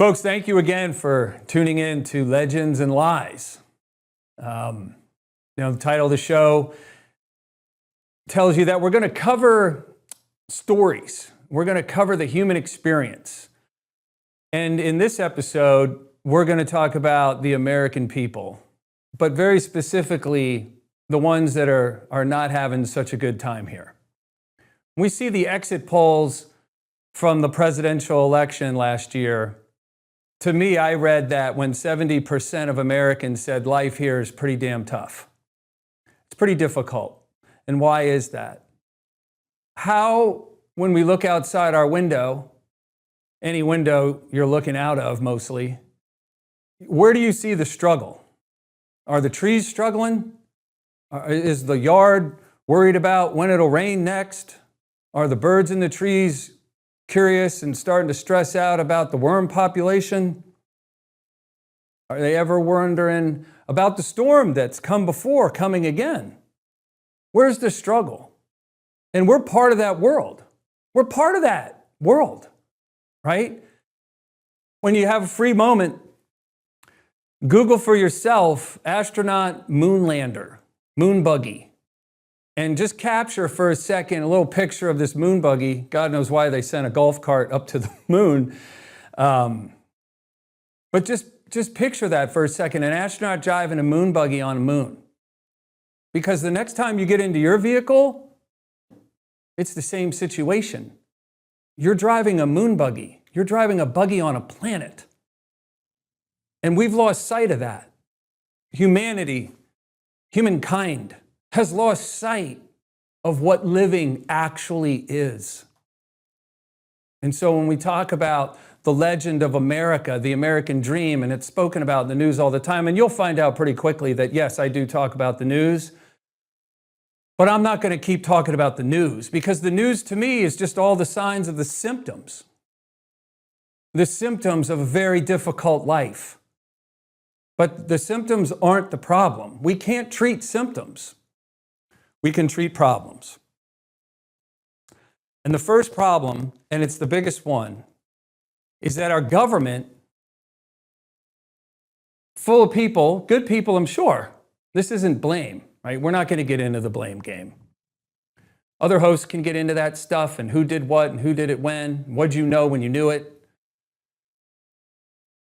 Folks, thank you again for tuning in to Legends and Lies. The title of the show tells you that we're going to cover stories. We're going to cover the human experience. And in this episode, we're going to talk about the American people, but very specifically, the ones that are not having such a good time here. We see the exit polls from the presidential election last year. To me, I read that when 70% of Americans said life here is pretty damn tough. It's pretty difficult. And why is that? How, when we look outside our window, any window you're looking out of mostly, where do you see the struggle? Are the trees struggling? Is the yard worried about when it'll rain next? Are the birds in the trees curious and starting to stress out about the worm population? Are they ever wondering about the storm that's come before coming again? Where's the struggle? And we're part of that world. We're part of that world, right? When you have a free moment, Google for yourself astronaut moonlander, moon buggy. And just capture for a second a little picture of this moon buggy. God knows why they sent a golf cart up to the moon. But just picture that for a second, an astronaut driving a moon buggy on a moon. Because the next time you get into your vehicle, it's the same situation. You're driving a moon buggy. You're driving a buggy on a planet. And we've lost sight of that. Humanity, humankind, has lost sight of what living actually is. And so when we talk about the legend of America, the American dream, and it's spoken about in the news all the time, and you'll find out pretty quickly that yes, I do talk about the news, but I'm not going to keep talking about the news, because the news to me is just all the signs of the symptoms of a very difficult life. But the symptoms aren't the problem. We can't treat symptoms. We can treat problems. And the first problem, and it's the biggest one, is that our government, full of people, good people, I'm sure. This isn't blame, right? We're not going to get into the blame game. Other hosts can get into that stuff and who did what and who did it when, what'd you know when you knew it.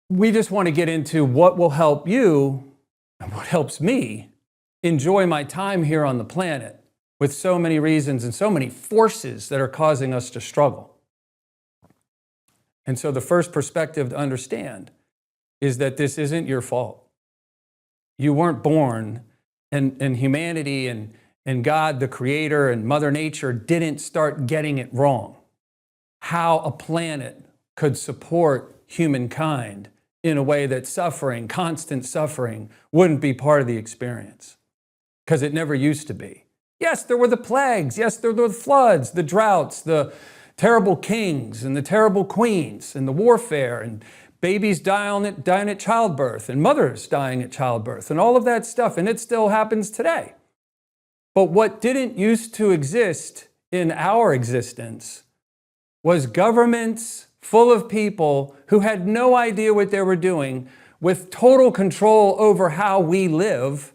We just want to get into what will help you and what helps me enjoy my time here on the planet with so many reasons and so many forces that are causing us to struggle. And so the first perspective to understand is that this isn't your fault. You weren't born, and humanity and God, the creator, and Mother Nature didn't start getting it wrong. How a planet could support humankind in a way that suffering, constant suffering, wouldn't be part of the experience. Because it never used to be. Yes, there were the plagues. Yes, there were the floods, the droughts, the terrible kings and the terrible queens and the warfare and babies dying at childbirth and mothers dying at childbirth and all of that stuff. And it still happens today. But what didn't used to exist in our existence was governments full of people who had no idea what they were doing, with total control over how we live,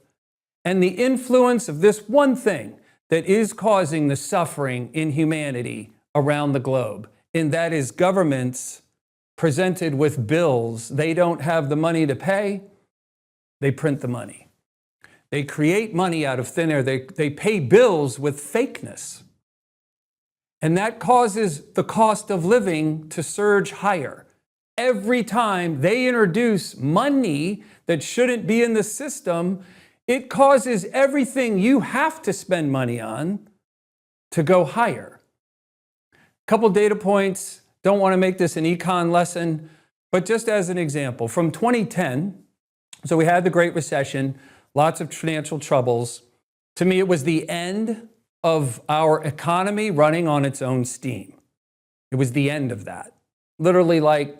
and the influence of this one thing that is causing the suffering in humanity around the globe. And that is governments presented with bills. They don't have the money to pay. They print the money. They create money out of thin air. They pay bills with fakeness. And that causes the cost of living to surge higher. Every time they introduce money that shouldn't be in the system, it causes everything you have to spend money on to go higher. Couple data points. Don't want to make this an econ lesson, but just as an example, from 2010, so we had the Great Recession, lots of financial troubles. To me, it was the end of our economy running on its own steam. It was the end of that. Literally, like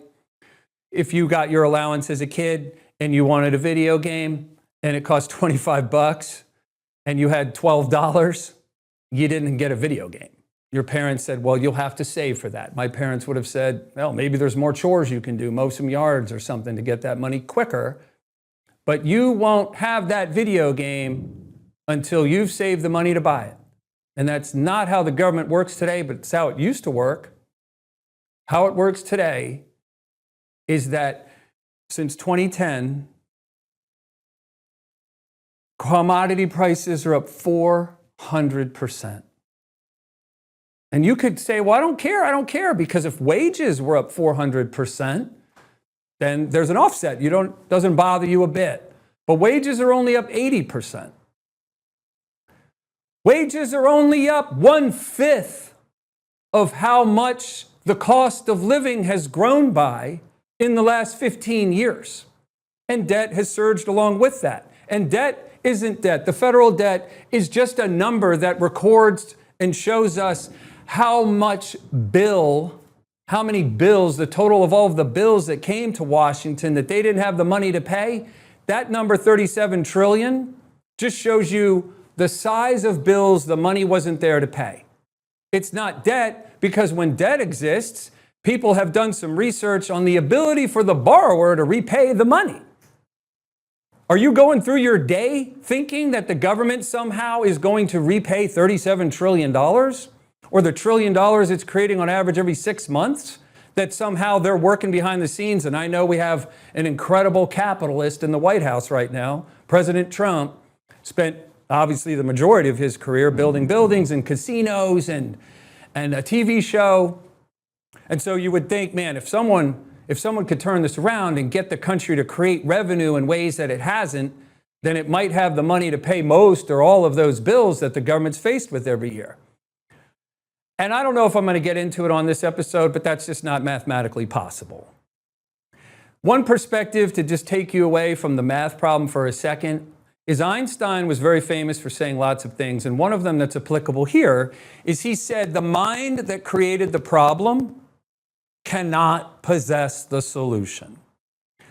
if you got your allowance as a kid and you wanted a video game, and it cost $25 and you had $12, you didn't get a video game. Your parents said, well, you'll have to save for that. My parents would have said, well, maybe there's more chores you can do, mow some yards or something to get that money quicker. But you won't have that video game until you've saved the money to buy it. And that's not how the government works today, but it's how it used to work. How it works today is that since 2010, commodity prices are up 400%. And you could say, well, I don't care, because if wages were up 400%, then there's an offset. Doesn't bother you a bit. But wages are only up 80%. Wages are only up 1/5 of how much the cost of living has grown by in the last 15 years. And debt has surged along with that. And debt isn't debt. The federal debt is just a number that records and shows us how many bills, the total of all of the bills that came to Washington that they didn't have the money to pay. That number, 37 trillion, just shows you the size of bills the money wasn't there to pay. It's not debt, because when debt exists, people have done some research on the ability for the borrower to repay the money. Are you going through your day thinking that the government somehow is going to repay $37 trillion? Or the $1 trillion it's creating on average every 6 months? That somehow they're working behind the scenes? And I know we have an incredible capitalist in the White House right now. President Trump spent obviously the majority of his career building buildings and casinos and a TV show. And so you would think, man, if someone could turn this around and get the country to create revenue in ways that it hasn't, then it might have the money to pay most or all of those bills that the government's faced with every year. And I don't know if I'm going to get into it on this episode, but that's just not mathematically possible. One perspective to just take you away from the math problem for a second is Einstein was very famous for saying lots of things. And one of them that's applicable here is he said, the mind that created the problem cannot possess the solution.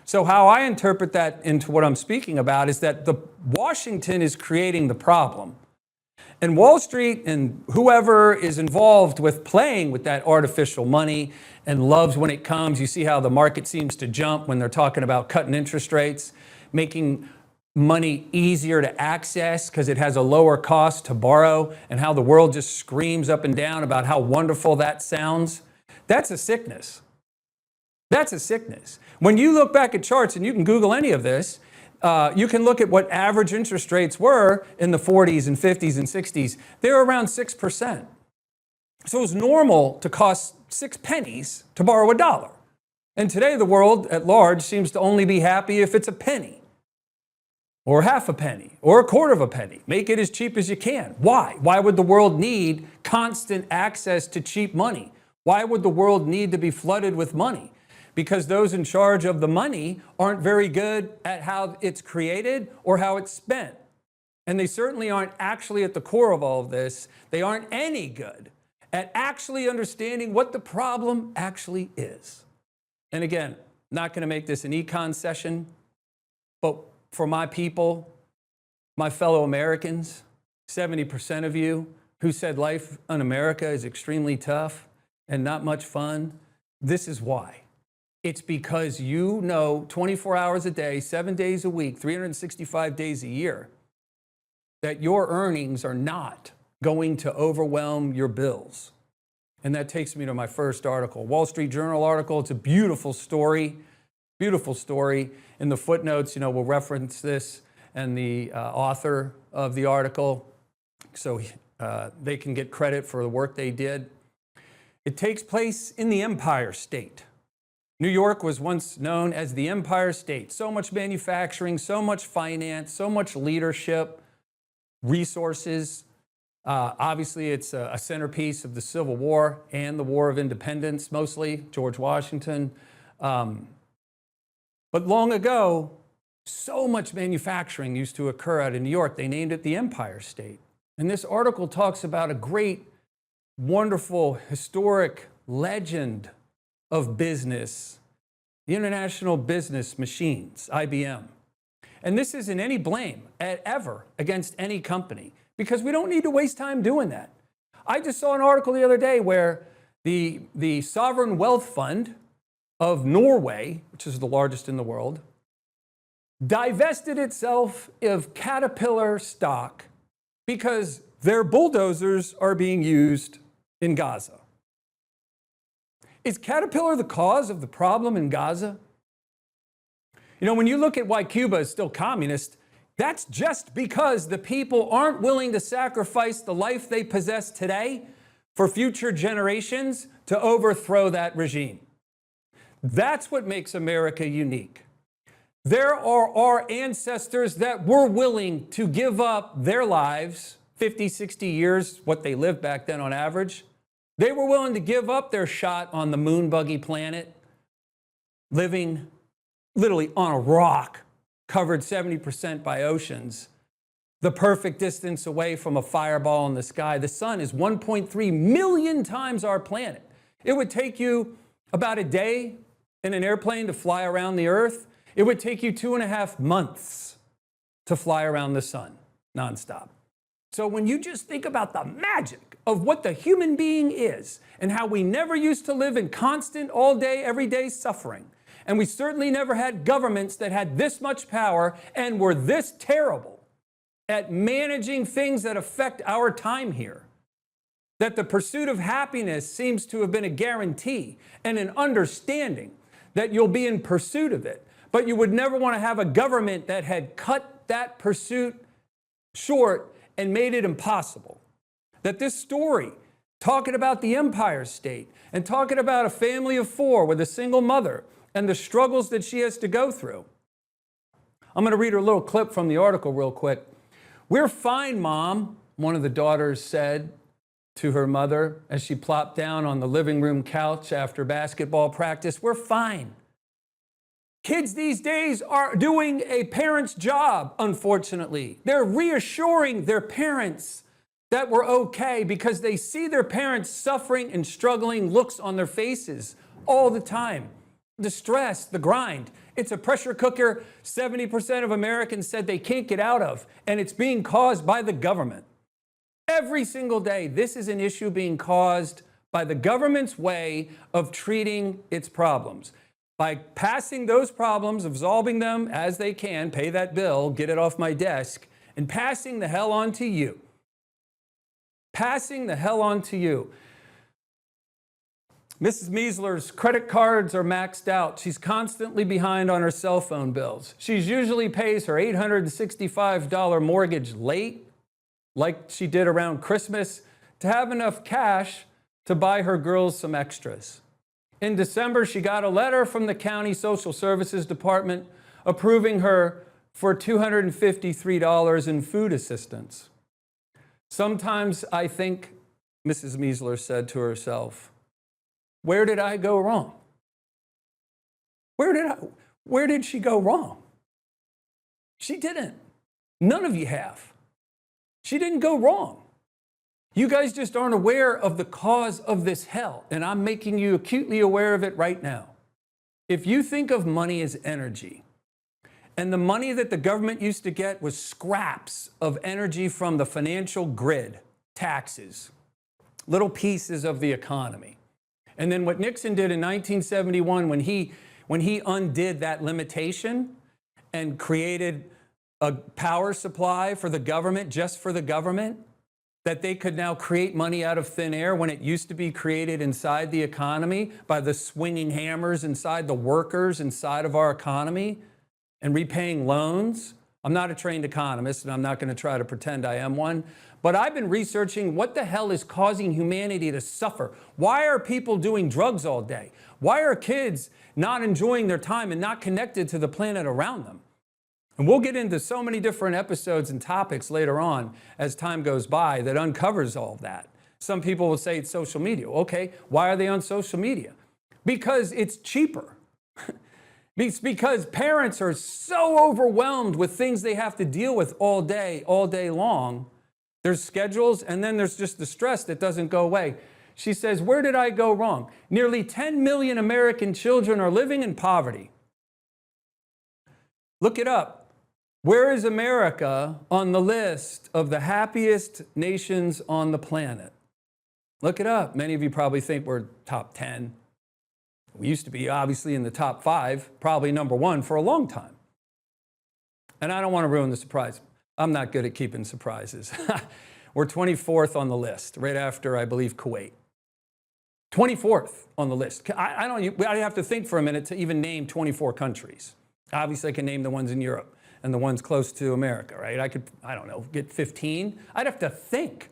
So how I interpret that into what I'm speaking about is that Washington is creating the problem. And Wall Street and whoever is involved with playing with that artificial money and loves when it comes, you see how the market seems to jump when they're talking about cutting interest rates, making money easier to access because it has a lower cost to borrow, and how the world just screams up and down about how wonderful that sounds. That's a sickness. That's a sickness. When you look back at charts, and you can Google any of this, you can look at what average interest rates were in the 40s and 50s and 60s. They were around 6%. So it was normal to cost 6 pennies to borrow $1. And today the world at large seems to only be happy if it's a penny, or half a penny, or a quarter of a penny. Make it as cheap as you can. Why? Why would the world need constant access to cheap money? Why would the world need to be flooded with money? Because those in charge of the money aren't very good at how it's created or how it's spent. And they certainly aren't actually at the core of all of this. They aren't any good at actually understanding what the problem actually is. And again, not going to make this an econ session, but for my people, my fellow Americans, 70% of you who said life in America is extremely tough and not much fun, this is why. It's because you know 24 hours a day, 7 days a week, 365 days a year, that your earnings are not going to overwhelm your bills. And that takes me to my first article, Wall Street Journal article. It's a beautiful story, beautiful story. In the footnotes, we'll reference this and the author of the article so they can get credit for the work they did. It takes place in the Empire State. New York was once known as the Empire State. So much manufacturing, so much finance, so much leadership, resources. Obviously, it's a centerpiece of the Civil War and the War of Independence, mostly, George Washington. But long ago, so much manufacturing used to occur out in New York, they named it the Empire State. And this article talks about a great, wonderful, historic legend of business, the International Business Machines, IBM. And this isn't any blame ever against any company, because we don't need to waste time doing that. I just saw an article the other day where the Sovereign Wealth Fund of Norway, which is the largest in the world, divested itself of Caterpillar stock because their bulldozers are being used in Gaza. Is Caterpillar the cause of the problem in Gaza? You know, when you look at why Cuba is still communist, that's just because the people aren't willing to sacrifice the life they possess today for future generations to overthrow that regime. That's what makes America unique. There are our ancestors that were willing to give up their lives, 50, 60 years, what they lived back then on average. They were willing to give up their shot on the moon buggy planet, living literally on a rock covered 70% by oceans, the perfect distance away from a fireball in the sky. The sun is 1.3 million times our planet. It would take you about a day in an airplane to fly around the Earth. It would take you 2.5 months to fly around the sun nonstop. So when you just think about the magic of what the human being is and how we never used to live in constant, all day, every day suffering, and we certainly never had governments that had this much power and were this terrible at managing things that affect our time here, that the pursuit of happiness seems to have been a guarantee and an understanding that you'll be in pursuit of it. But you would never want to have a government that had cut that pursuit short and made it impossible. That this story, talking about the Empire State and talking about a family of 4 with a single mother and the struggles that she has to go through. I'm going to read her a little clip from the article real quick. "We're fine, Mom," one of the daughters said to her mother as she plopped down on the living room couch after basketball practice. "We're fine." Kids these days are doing a parent's job, unfortunately. They're reassuring their parents that we're okay because they see their parents suffering and struggling, looks on their faces all the time. The stress, the grind. It's a pressure cooker 70% of Americans said they can't get out of, and it's being caused by the government. Every single day, this is an issue being caused by the government's way of treating its problems. By passing those problems, absolving them as they can, pay that bill, get it off my desk, and passing the hell on to you. Passing the hell on to you. Mrs. Meisler's credit cards are maxed out. She's constantly behind on her cell phone bills. She usually pays her $865 mortgage late, like she did around Christmas, to have enough cash to buy her girls some extras. In December, she got a letter from the county social services department approving her for $253 in food assistance. "Sometimes I think," Mrs. Meisler said to herself, "where did I go wrong? Where did she go wrong?" She didn't. None of you have. She didn't go wrong. You guys just aren't aware of the cause of this hell, and I'm making you acutely aware of it right now. If you think of money as energy, and the money that the government used to get was scraps of energy from the financial grid, taxes, little pieces of the economy. And then what Nixon did in 1971 when he undid that limitation and created a power supply for the government, just for the government, that they could now create money out of thin air when it used to be created inside the economy by the swinging hammers inside the workers inside of our economy and repaying loans. I'm not a trained economist, and I'm not going to try to pretend I am one, but I've been researching what the hell is causing humanity to suffer. Why are people doing drugs all day? Why are kids not enjoying their time and not connected to the planet around them? And we'll get into so many different episodes and topics later on as time goes by that uncovers all of that. Some people will say it's social media. Okay, why are they on social media? Because it's cheaper. It's because parents are so overwhelmed with things they have to deal with all day long. There's schedules, and then there's just the stress that doesn't go away. She says, "Where did I go wrong?" Nearly 10 million American children are living in poverty. Look it up. Where is America on the list of the happiest nations on the planet? Look it up. Many of you probably think we're top 10. We used to be obviously in the top 5, probably number 1 for a long time. And I don't want to ruin the surprise. I'm not good at keeping surprises. We're 24th on the list, right after, I believe, Kuwait. 24th on the list. I have to think for a minute to even name 24 countries. Obviously, I can name the ones in Europe and the ones close to America, right? I could, I don't know, get 15. I'd have to think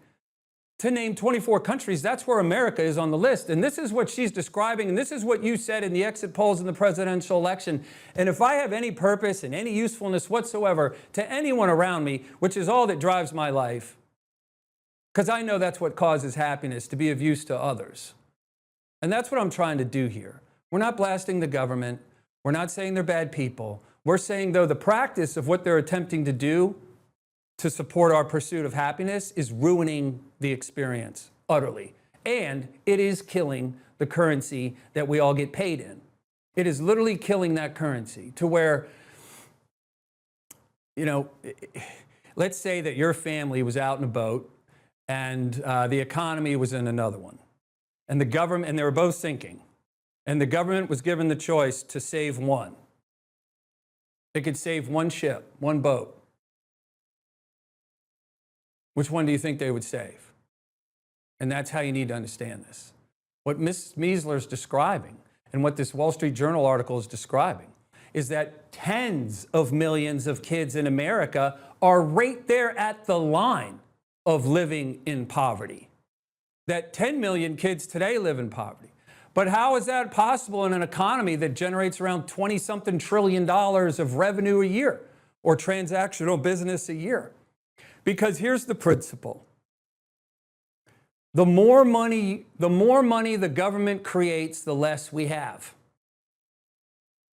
to name 24 countries. That's where America is on the list. And this is what she's describing, and this is what you said in the exit polls in the presidential election. And if I have any purpose and any usefulness whatsoever to anyone around me, which is all that drives my life, because I know that's what causes happiness, to be of use to others. And that's what I'm trying to do here. We're not blasting the government. We're not saying they're bad people. We're saying, though, the practice of what they're attempting to do to support our pursuit of happiness is ruining the experience utterly. And it is killing the currency that we all get paid in. It is literally killing that currency to where, you know, let's say that your family was out in a boat and the economy was in another one. And the government, and they were both sinking. And the government was given the choice to save one. It could save one ship, one boat. Which one do you think they would save? And that's how you need to understand this. What Ms. Meisler is describing and what this Wall Street Journal article is describing is that tens of millions of kids in America are right there at the line of living in poverty. That 10 million kids today live in poverty. But how is that possible in an economy that generates around 20-something trillion dollars of revenue a year or transactional business a year? Because here's the principle. The more money the government creates, the less we have.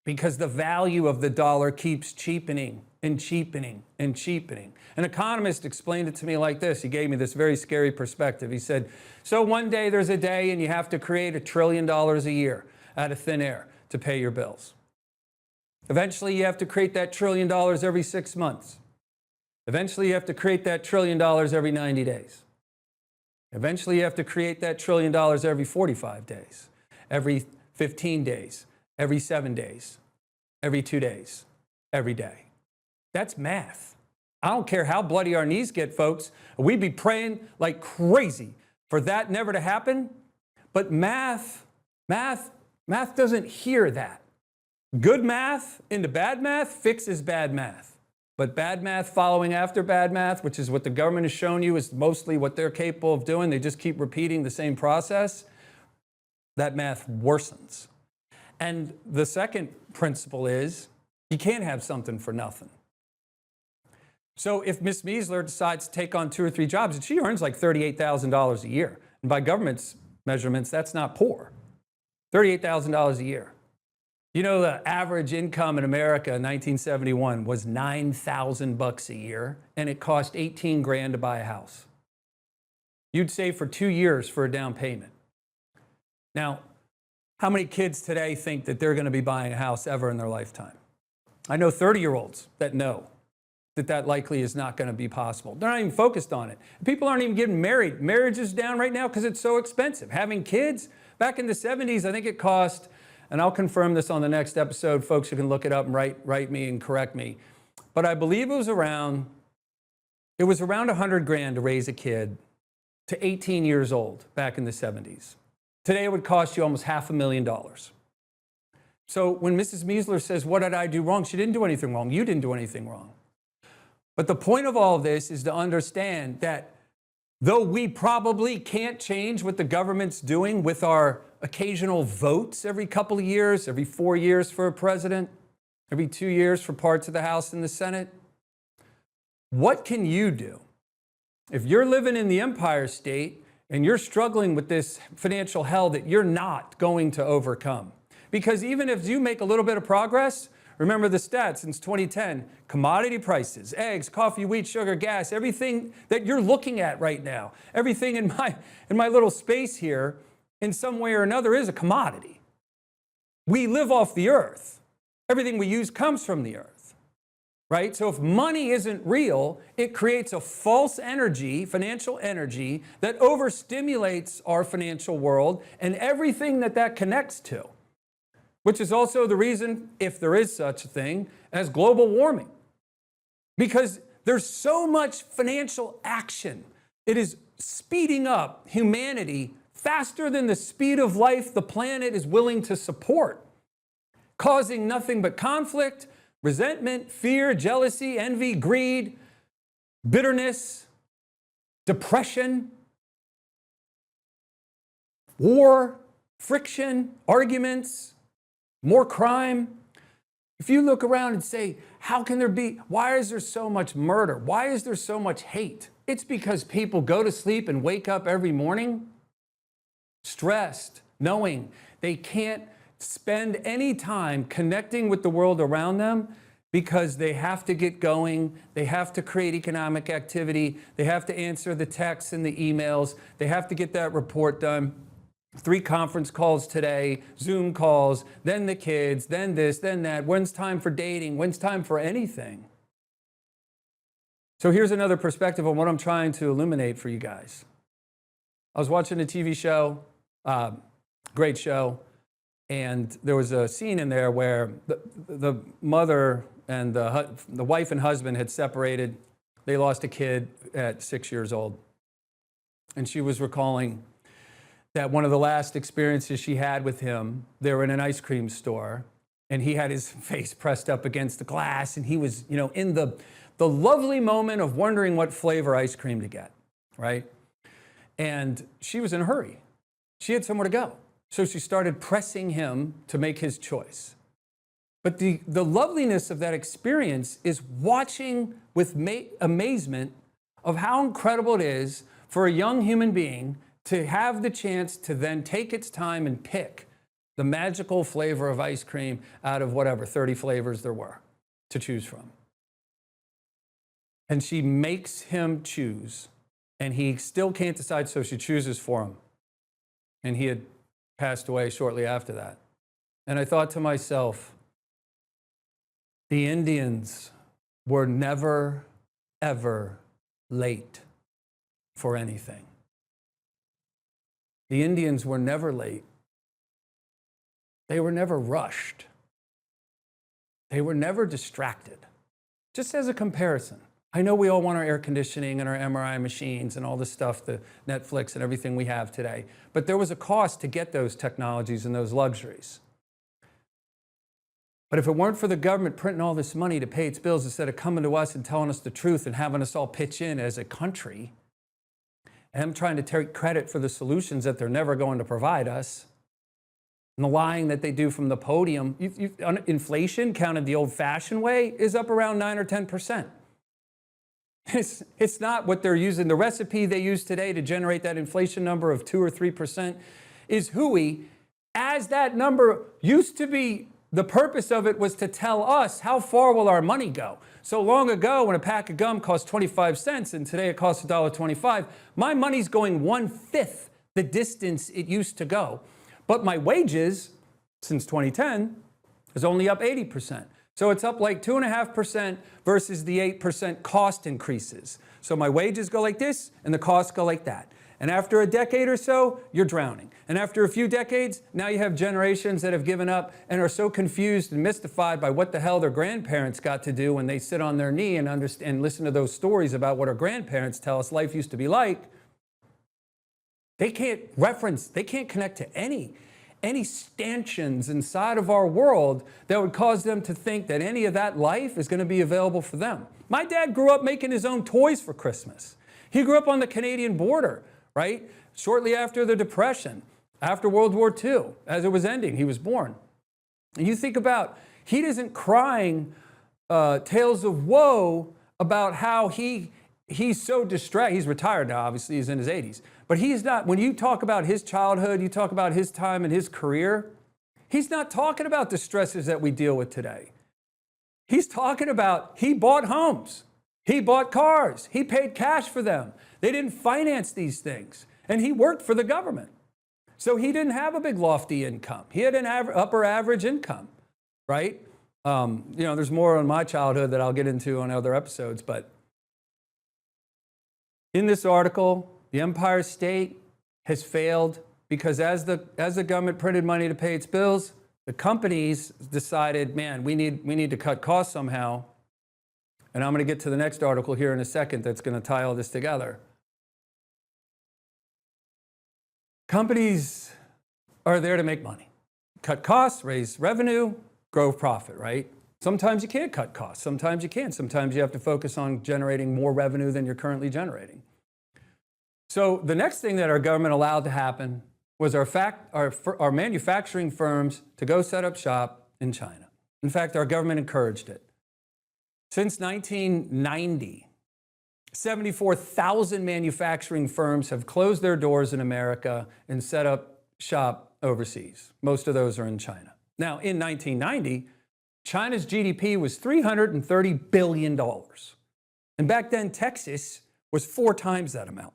Because the value of the dollar keeps cheapening and cheapening and cheapening. An economist explained it to me like this. He gave me this very scary perspective. He said, so one day there's a day and you have to create $1 trillion a year out of thin air to pay your bills. Eventually you have to create that $1 trillion every 6 months. Eventually you have to create that $1 trillion every 90 days. Eventually you have to create that $1 trillion every 45 days, every 15 days, every 7 days, every 2 days, every day. That's math. I don't care how bloody our knees get, folks. We'd be praying like crazy for that never to happen. But math doesn't hear that. Good math into bad math fixes bad math. But bad math following after bad math, which is what the government has shown you is mostly what they're capable of doing, they just keep repeating the same process, that math worsens. And the second principle is you can't have something for nothing. So if Ms. Meisler decides to take on 2 or 3 jobs, and she earns like $38,000 a year, and by government's measurements, that's not poor, $38,000 a year. You know, the average income in America in 1971 was $9,000 a year, and it cost 18 grand to buy a house. You'd save for 2 years for a down payment. Now, how many kids today think that they're going to be buying a house ever in their lifetime? I know 30-year-olds that know that likely is not going to be possible. They're not even focused on it. People aren't even getting married. Marriage is down right now because it's so expensive. Having kids, back in the 70s, I think it cost, and I'll confirm this on the next episode, folks who can look it up and write me and correct me, but I believe it was around 100 grand to raise a kid to 18 years old back in the 70s. Today it would cost you almost $500,000. So when Mrs. Meisler says, what did I do wrong? She didn't do anything wrong. You didn't do anything wrong. But the point of all of this is to understand that though we probably can't change what the government's doing with our occasional votes every couple of years, every 4 years for a president, every 2 years for parts of the House and the Senate, what can you do? If you're living in the Empire State and you're struggling with this financial hell that you're not going to overcome, because even if you make a little bit of progress, remember the stats since 2010, commodity prices, eggs, coffee, wheat, sugar, gas, everything that you're looking at right now, everything in my little space here, in some way or another is a commodity. We live off the earth. Everything we use comes from the earth, right? So if money isn't real, it creates a false energy, financial energy, that overstimulates our financial world and everything that connects to, which is also the reason, if there is such a thing, as global warming. Because there's so much financial action. It is speeding up humanity faster than the speed of life the planet is willing to support, causing nothing but conflict, resentment, fear, jealousy, envy, greed, bitterness, depression, war, friction, arguments, more crime. If you look around and say, why is there so much murder? Why is there so much hate? It's because people go to sleep and wake up every morning stressed, knowing they can't spend any time connecting with the world around them because they have to get going, they have to create economic activity, they have to answer the texts and the emails, they have to get that report done. 3 conference calls today, Zoom calls, then the kids, then this, then that. When's time for dating? When's time for anything? So here's another perspective on what I'm trying to illuminate for you guys. I was watching a TV show, great show, and there was a scene in there where the mother and the wife and husband had separated. They lost a kid at 6 years old. And she was recalling that one of the last experiences she had with him, they were in an ice cream store, and he had his face pressed up against the glass, and he was, in the lovely moment of wondering what flavor ice cream to get, right? And she was in a hurry. She had somewhere to go. So she started pressing him to make his choice. But the loveliness of that experience is watching with amazement of how incredible it is for a young human being to have the chance to then take its time and pick the magical flavor of ice cream out of whatever 30 flavors there were to choose from. And she makes him choose, and he still can't decide, so she chooses for him. And he had passed away shortly after that. And I thought to myself, the Indians were never, ever late for anything. The Indians were never late. They were never rushed. They were never distracted. Just as a comparison, I know we all want our air conditioning and our MRI machines and all the stuff, the Netflix and everything we have today, but there was a cost to get those technologies and those luxuries. But if it weren't for the government printing all this money to pay its bills instead of coming to us and telling us the truth and having us all pitch in as a country, and them trying to take credit for the solutions that they're never going to provide us, and the lying that they do from the podium, inflation, counted the old-fashioned way, is up around 9 or 10%. It's not what they're using. The recipe they use today to generate that inflation number of 2 or 3% is hooey, as that number used to be. The purpose of it was to tell us how far will our money go. So long ago, when a pack of gum cost 25 cents and today it costs $1.25, my money's going 1/5 the distance it used to go. But my wages, since 2010, is only up 80%. So it's up like 2.5% versus the 8% cost increases. So my wages go like this and the costs go like that. And after a decade or so, you're drowning. And after a few decades, now you have generations that have given up and are so confused and mystified by what the hell their grandparents got to do when they sit on their knee and understand and listen to those stories about what our grandparents tell us life used to be like. They can't connect to any stanchions inside of our world that would cause them to think that any of that life is going to be available for them. My dad grew up making his own toys for Christmas. He grew up on the Canadian border, right? Shortly after the Depression, after World War II, as it was ending, he was born. And you think about, he isn't crying tales of woe about how he's so distracted. He's retired now, obviously, he's in his 80s. But he's not, when you talk about his childhood, you talk about his time and his career, he's not talking about the stresses that we deal with today. He's talking about, he bought homes. He bought cars. He paid cash for them. They didn't finance these things. And he worked for the government. So he didn't have a big lofty income. He had an upper average income, right? There's more on my childhood that I'll get into on other episodes, but in this article, the Empire State has failed because as the government printed money to pay its bills, the companies decided, man, we need to cut costs somehow. And I'm going to get to the next article here in a second that's going to tie all this together. Companies are there to make money. Cut costs, raise revenue, grow profit, right? Sometimes you can't cut costs. Sometimes you can. Sometimes you have to focus on generating more revenue than you're currently generating. So the next thing that our government allowed to happen was our manufacturing firms to go set up shop in China. In fact, our government encouraged it. Since 1990, 74,000 manufacturing firms have closed their doors in America and set up shop overseas. Most of those are in China. Now, in 1990, China's GDP was $330 billion. And back then, Texas was 4 times that amount.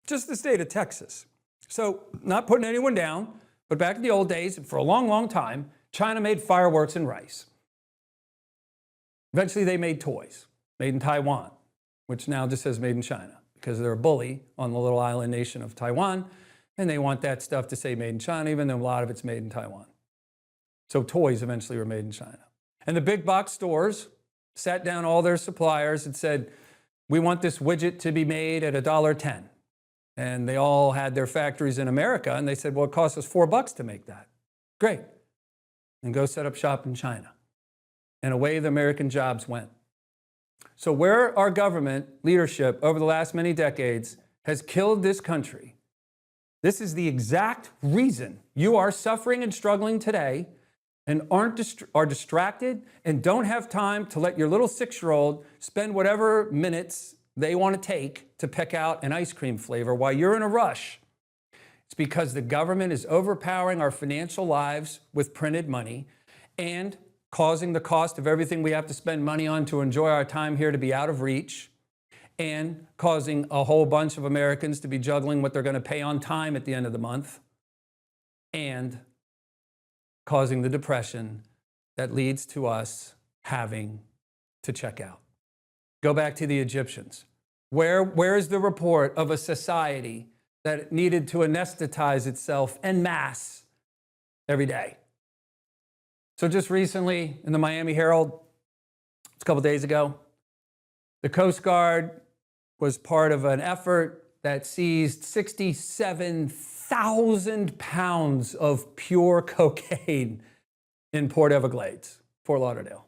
Just the state of Texas. So, not putting anyone down, but back in the old days, for a long, long time, China made fireworks and rice. Eventually, they made toys, made in Taiwan, which now just says made in China, because they're a bully on the little island nation of Taiwan, and they want that stuff to say made in China, even though a lot of it's made in Taiwan. So toys eventually were made in China. And the big box stores sat down all their suppliers and said, we want this widget to be made at $1.10. And they all had their factories in America, and they said, well, it costs us $4 to make that. Great. And go set up shop in China. And away the American jobs went. So where our government leadership over the last many decades has killed this country, this is the exact reason you are suffering and struggling today and are distracted and don't have time to let your little 6-year-old spend whatever minutes they want to take to pick out an ice cream flavor while you're in a rush. It's because the government is overpowering our financial lives with printed money and causing the cost of everything we have to spend money on to enjoy our time here to be out of reach, and causing a whole bunch of Americans to be juggling what they're going to pay on time at the end of the month, and causing the depression that leads to us having to check out. Go back to the Egyptians. Where is the report of a society that needed to anesthetize itself en masse every day? So just recently in the Miami Herald, a couple days ago, the Coast Guard was part of an effort that seized 67,000 pounds of pure cocaine in Port Everglades, Fort Lauderdale.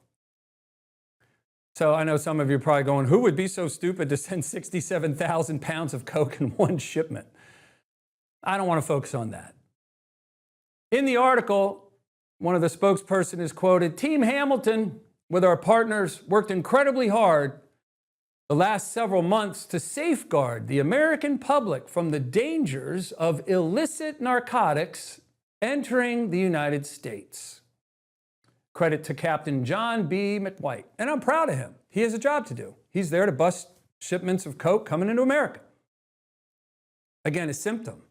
So I know some of you are probably going, who would be so stupid to send 67,000 pounds of coke in one shipment? I don't want to focus on that. In the article, one of the spokesperson is quoted, Team Hamilton, with our partners, worked incredibly hard the last several months to safeguard the American public from the dangers of illicit narcotics entering the United States. Credit to Captain John B. McWhite. And I'm proud of him. He has a job to do. He's there to bust shipments of coke coming into America. Again, a symptom.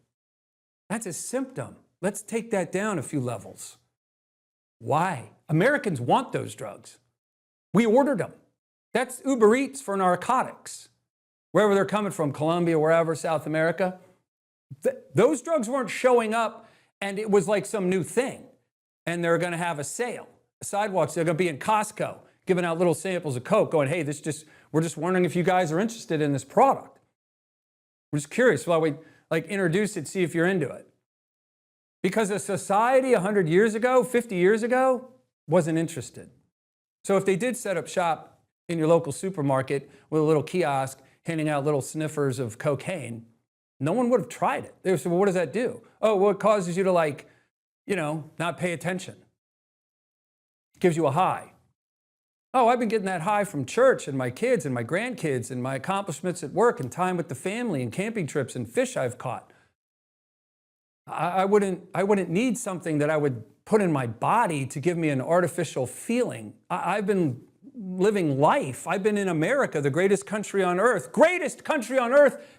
That's a symptom. Let's take that down a few levels. Why? Americans want those drugs. We ordered them. That's Uber Eats for narcotics. Wherever they're coming from, Colombia, wherever, South America. Those drugs weren't showing up and it was like some new thing. And they're going to have a sale. Sidewalks, they're going to be in Costco, giving out little samples of coke, going, hey, we're just wondering if you guys are interested in this product. We're just curious while we introduce it, see if you're into it. Because a society 100 years ago, 50 years ago, wasn't interested. So if they did set up shop in your local supermarket with a little kiosk handing out little sniffers of cocaine, no one would have tried it. They would say, well, what does that do? Oh, well, it causes you to not pay attention. It gives you a high. Oh, I've been getting that high from church and my kids and my grandkids and my accomplishments at work and time with the family and camping trips and fish I've caught. I wouldn't need something that I would put in my body to give me an artificial feeling. I've been living life. I've been in America, the greatest country on earth,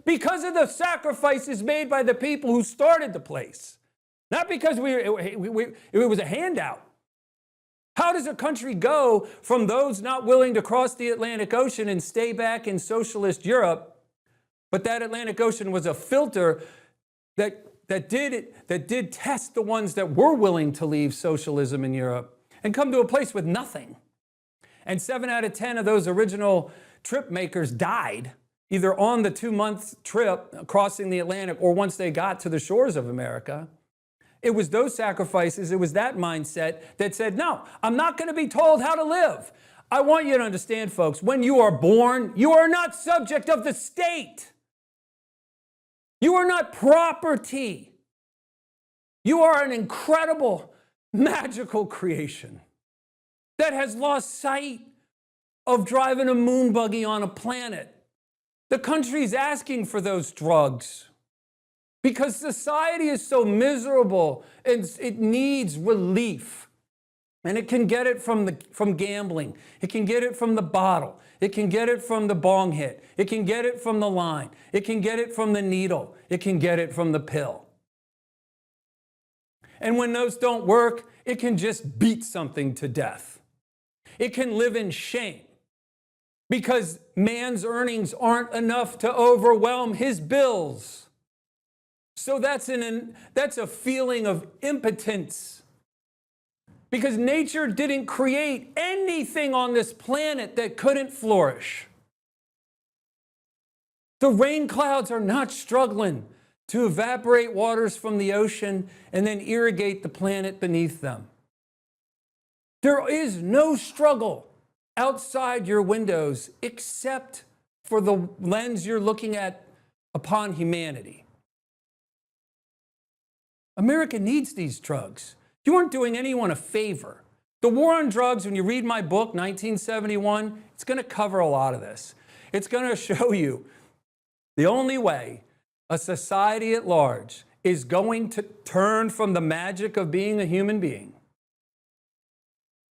because of the sacrifices made by the people who started the place. Not because it was a handout. How does a country go from those not willing to cross the Atlantic Ocean and stay back in socialist Europe, but that Atlantic Ocean was a filter that did test the ones that were willing to leave socialism in Europe and come to a place with nothing? And 7 out of 10 of those original trip makers died, either on the 2-month trip crossing the Atlantic or once they got to the shores of America. It was those sacrifices, it was that mindset that said, no, I'm not going to be told how to live. I want you to understand, folks, when you are born, you are not subject of the state. You are not property. You are an incredible, magical creation that has lost sight of driving a moon buggy on a planet. The country's asking for those drugs because society is so miserable and it needs relief. And it can get it from gambling. It can get it from the bottle. It can get it from the bong hit. It can get it from the line. It can get it from the needle. It can get it from the pill. And when those don't work, it can just beat something to death. It can live in shame because man's earnings aren't enough to overwhelm his bills. So that's a feeling of impotence. Because nature didn't create anything on this planet that couldn't flourish. The rain clouds are not struggling to evaporate waters from the ocean and then irrigate the planet beneath them. There is no struggle outside your windows except for the lens you're looking at upon humanity. America needs these drugs. You aren't doing anyone a favor. The war on drugs, when you read my book, 1971, it's going to cover a lot of this. It's going to show you the only way a society at large is going to turn from the magic of being a human being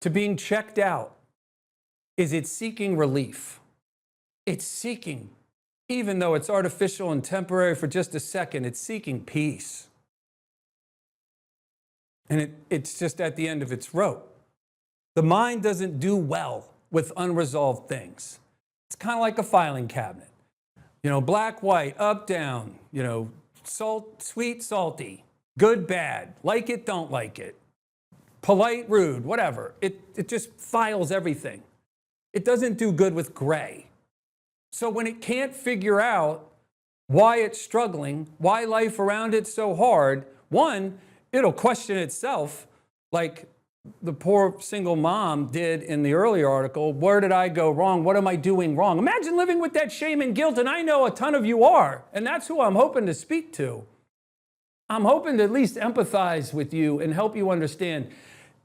to being checked out is it's seeking relief. It's seeking, even though it's artificial and temporary for just a second, it's seeking peace. And it's just at the end of its rope. The mind doesn't do well with unresolved things. It's kind of like a filing cabinet. Black, white, up, down, salt, sweet, salty, good, bad, like it, don't like it, polite, rude, whatever. It just files everything. It doesn't do good with gray. So when it can't figure out why it's struggling, why life around it's so hard, one, it'll question itself, like the poor single mom did in the earlier article. Where did I go wrong? What am I doing wrong? Imagine living with that shame and guilt, and I know a ton of you are, and that's who I'm hoping to speak to. I'm hoping to at least empathize with you and help you understand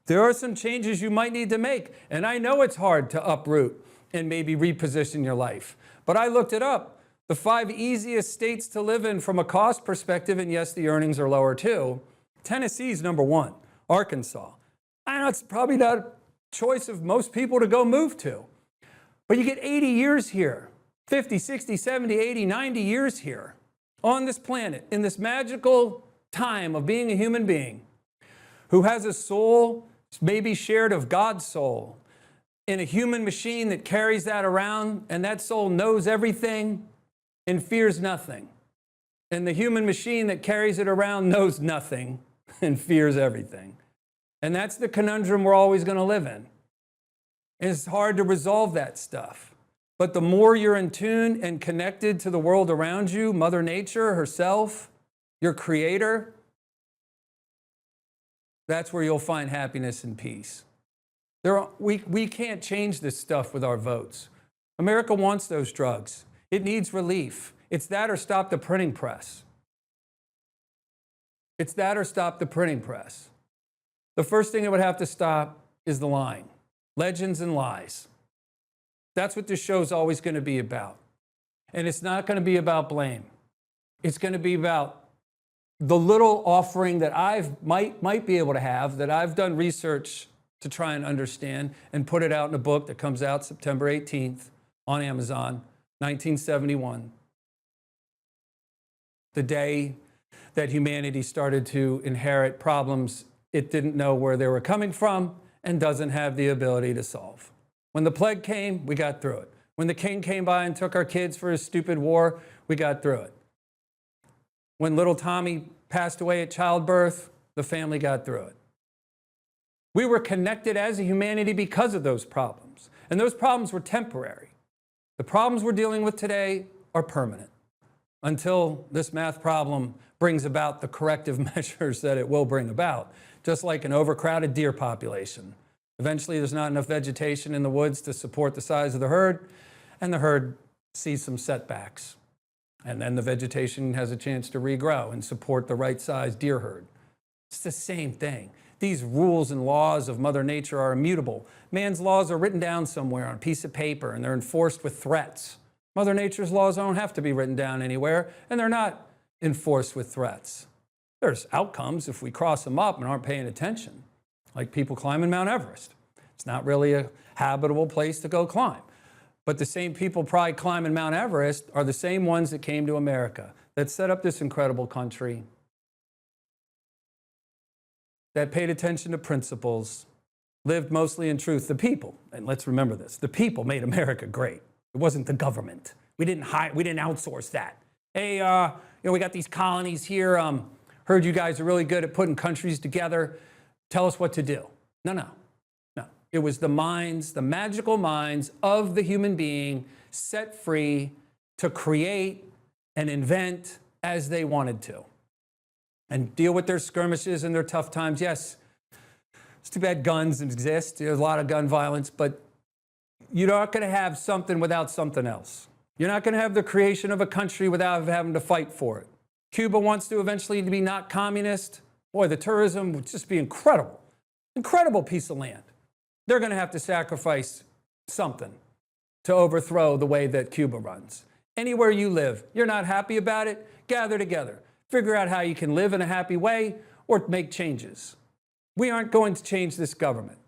there are some changes you might need to make, and I know it's hard to uproot and maybe reposition your life. But I looked it up. The 5 easiest states to live in from a cost perspective, and yes, the earnings are lower too. Tennessee's number 1, Arkansas. I know it's probably not a choice of most people to go move to, but you get 80 years here, 50, 60, 70, 80, 90 years here on this planet, in this magical time of being a human being who has a soul maybe shared of God's soul in a human machine that carries that around, and that soul knows everything and fears nothing. And the human machine that carries it around knows nothing and fears everything. And that's the conundrum we're always going to live in. And it's hard to resolve that stuff. But the more you're in tune and connected to the world around you, Mother Nature herself, your creator, that's where you'll find happiness and peace. We can't change this stuff with our votes. America wants those drugs. It needs relief. It's that or stop the printing press. It's that or stop the printing press. The first thing it would have to stop is the lying. Legends and lies. That's what this show's always going to be about. And it's not going to be about blame. It's going to be about the little offering that I might be able to have, that I've done research to try and understand and put it out in a book that comes out September 18th on Amazon, 1971. The day that humanity started to inherit problems it didn't know where they were coming from, and doesn't have the ability to solve. When the plague came, we got through it. When the king came by and took our kids for his stupid war, we got through it. When little Tommy passed away at childbirth, the family got through it. We were connected as a humanity because of those problems. And those problems were temporary. The problems we're dealing with today are permanent until this math problem brings about the corrective measures that it will bring about, just like an overcrowded deer population. Eventually, there's not enough vegetation in the woods to support the size of the herd, and the herd sees some setbacks. And then the vegetation has a chance to regrow and support the right-sized deer herd. It's the same thing. These rules and laws of Mother Nature are immutable. Man's laws are written down somewhere on a piece of paper, and they're enforced with threats. Mother Nature's laws don't have to be written down anywhere, and they're not enforced with threats. There's outcomes if we cross them up and aren't paying attention, like people climbing Mount Everest. It's not really a habitable place to go climb. But the same people probably climbing Mount Everest are the same ones that came to America, that set up this incredible country, that paid attention to principles, lived mostly in truth. The people, and let's remember this, the people made America great. It wasn't the government. We didn't outsource that. Hey, we got these colonies here. Heard you guys are really good at putting countries together. Tell us what to do. No. It was the minds, the magical minds of the human being set free to create and invent as they wanted to and deal with their skirmishes and their tough times. Yes, it's too bad guns exist. There's a lot of gun violence, but you're not going to have something without something else. You're not going to have the creation of a country without having to fight for it. Cuba wants to eventually be not communist. Boy, the tourism would just be incredible. Incredible piece of land. They're going to have to sacrifice something to overthrow the way that Cuba runs. Anywhere you live, you're not happy about it, gather together. Figure out how you can live in a happy way or make changes. We aren't going to change this government.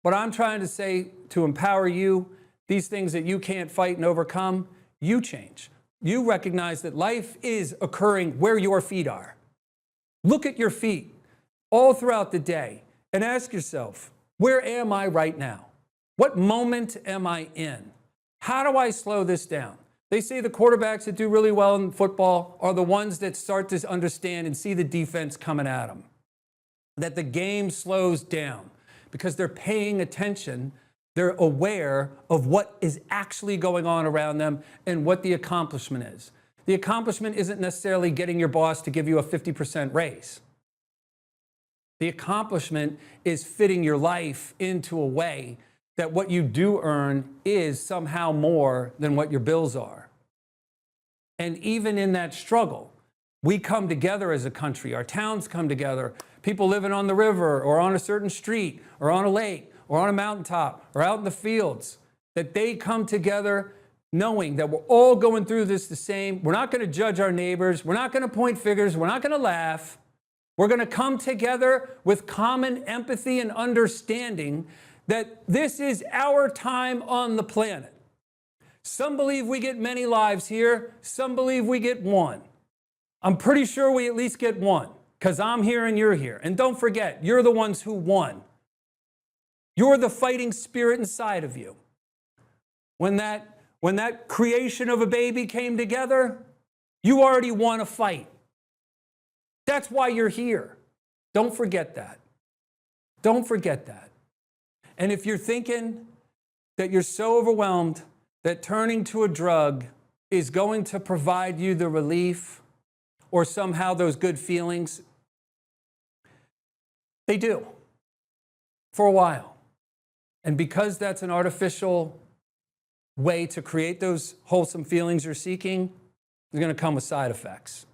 But I'm trying to say, to empower you, these things that you can't fight and overcome, you change. You recognize that life is occurring where your feet are. Look at your feet all throughout the day and ask yourself, where am I right now? What moment am I in? How do I slow this down? They say the quarterbacks that do really well in football are the ones that start to understand and see the defense coming at them. That the game slows down because they're paying attention. They're aware of what is actually going on around them and what the accomplishment is. The accomplishment isn't necessarily getting your boss to give you a 50% raise. The accomplishment is fitting your life into a way that what you do earn is somehow more than what your bills are. And even in that struggle, we come together as a country. Our towns come together. People living on the river or on a certain street or on a lake or on a mountaintop or out in the fields, that they come together knowing that we're all going through this the same. We're not going to judge our neighbors. We're not going to point fingers. We're not going to laugh. We're going to come together with common empathy and understanding that this is our time on the planet. Some believe we get many lives here. Some believe we get one. I'm pretty sure we at least get one because I'm here and you're here. And don't forget, you're the ones who won. You're the fighting spirit inside of you. When that creation of a baby came together, you already won a fight. That's why you're here. Don't forget that. Don't forget that. And if you're thinking that you're so overwhelmed that turning to a drug is going to provide you the relief or somehow those good feelings, they do for a while. And because that's an artificial way to create those wholesome feelings you're seeking, they're going to come with side effects.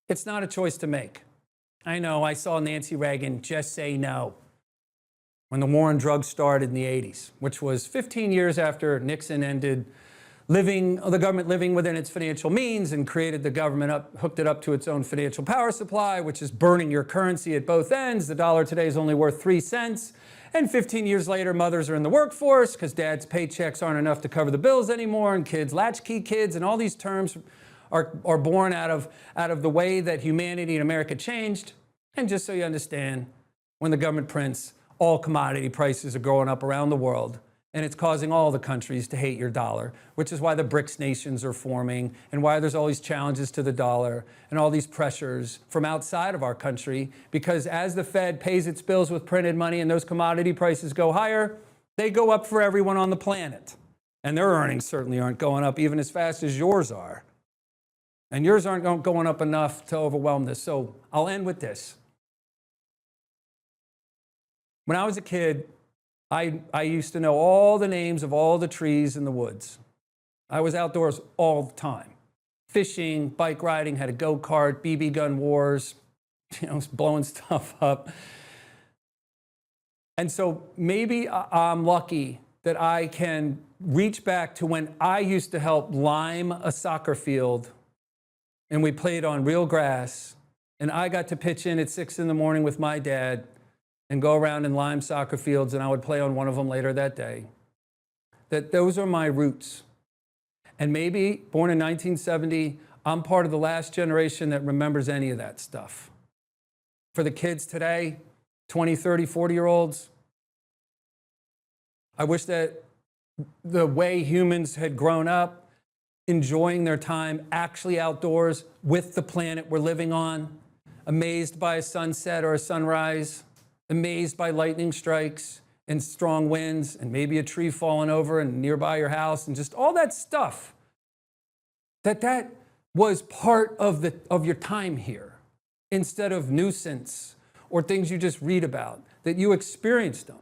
It's not a choice to make. I know, I saw Nancy Reagan just say no when the war on drugs started in the 80s, which was 15 years after Nixon ended the government living within its financial means and created the government hooked it up to its own financial power supply, which is burning your currency at both ends. The dollar today is only worth 3 cents. And 15 years later, mothers are in the workforce because dad's paychecks aren't enough to cover the bills anymore, and kids, latchkey kids, and all these terms are born out of the way that humanity in America changed. And just so you understand, when the government prints all commodity prices are going up around the world, and it's causing all the countries to hate your dollar, which is why the BRICS nations are forming and why there's all these challenges to the dollar and all these pressures from outside of our country, because as the Fed pays its bills with printed money and those commodity prices go higher, they go up for everyone on the planet. And their earnings certainly aren't going up even as fast as yours are. And yours aren't going up enough to overwhelm this. So I'll end with this. When I was a kid, I used to know all the names of all the trees in the woods. I was outdoors all the time. Fishing, bike riding, had a go-kart, BB gun wars, blowing stuff up. And so maybe I'm lucky that I can reach back to when I used to help lime a soccer field and we played on real grass, and I got to pitch in at 6 in the morning with my dad and go around and lime soccer fields, and I would play on one of them later that day. That those are my roots. And maybe, born in 1970, I'm part of the last generation that remembers any of that stuff. For the kids today, 20, 30, 40-year-olds, I wish that the way humans had grown up, enjoying their time actually outdoors with the planet we're living on, amazed by a sunset or a sunrise, amazed by lightning strikes and strong winds and maybe a tree falling over and nearby your house and just all that stuff, that was part of your time here instead of nuisance or things you just read about, that you experienced them,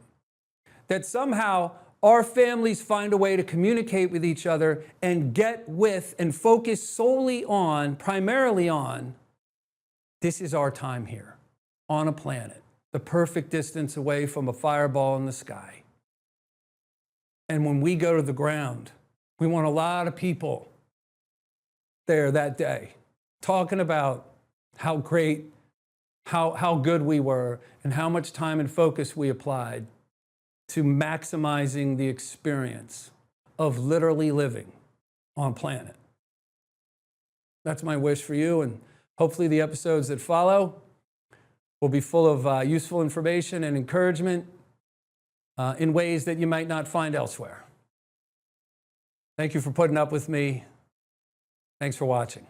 that somehow our families find a way to communicate with each other and get with and focus solely on, primarily on, this is our time here on a planet, the perfect distance away from a fireball in the sky. And when we go to the ground, we want a lot of people there that day talking about how great, how good we were and how much time and focus we applied to maximizing the experience of literally living on planet. That's my wish for you, and hopefully the episodes that follow will be full of useful information and encouragement in ways that you might not find elsewhere. Thank you for putting up with me. Thanks for watching.